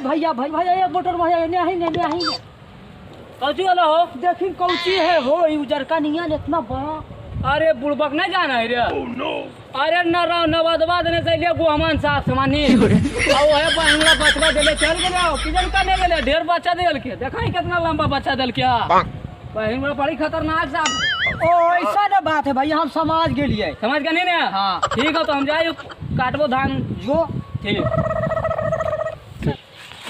भैया ये मोटर भैया नहीं कौची वाला हो? देखी कौची है हो उजर का निया इतना बड़ा। अरे बुड़बक नहीं जाना है रे। अरे नवादवा देने से लिए गुहमान साहब समानी आओ है बहंगला बचवा देले चल गए किजन का नहीं गेले ढेर बच्चा देल के देखा ही कितना लंबा बच्चा देल क्या बहंगला बड़ी खतरनाक साहब। ओ ऐसा ना बात है भैया हम समाज के लिए समझ गए नहीं ना? हाँ ठीक है तो हम जाए काटबो धान जो ठीक।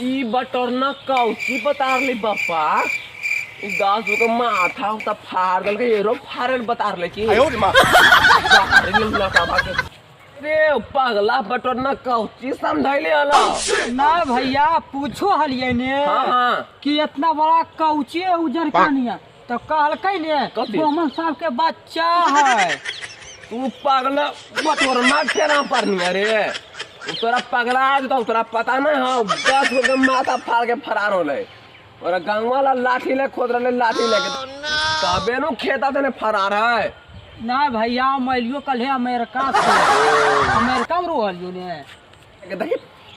ई बटरना कौची बता ले बापा ई गाछ को माथा उता फाड़ दल के एरो फाड़ल बता ले छी आयो रे मां बाहर गेल ना का बात रे पागला बटरना कौची समझाइले हला ना भैया पूछो हलिए ने हां कि इतना बड़ा कौची है उजर का निया तो कहलकै ने कथी? ब्राह्मण साहब के बच्चा है। तू पागला बटरना केना परनी रे तोरा पगला आज तो तोरा पता नहीं हो 10 गो माथा फाड़ के फरार होले और गांव वाला लाठी ले खोद रहे लाठी लेके कबे नो खेता देने फरार है ना भैया मैलियो कल है अमेरिका से अमेरिका में रोहलियो ने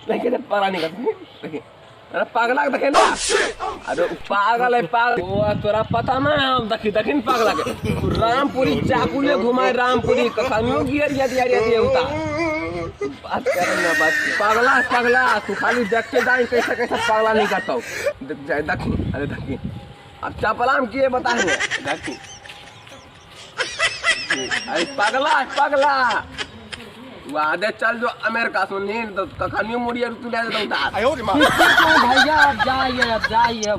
देखिए परा नहीं करते देखिए अरे पागला देखे ना अरे पागल है पागल वो तोरा पता ना हम देखी पागला के रामपुरी चाकू ले घुमाए रामपुरी कखनियो गियर दिया उता बात करे ना बात पागला तू खाली देख के जाए कैसे पागला नहीं करता हूँ जाए देखी अरे देखी अच्छा पलाम किए बताएंगे देखी अरे पागला वादे चल जो अमेरिका सुनी तो कखनियो मुड़िया तू ले देता उतार आयो रे मां भैया अब जाइए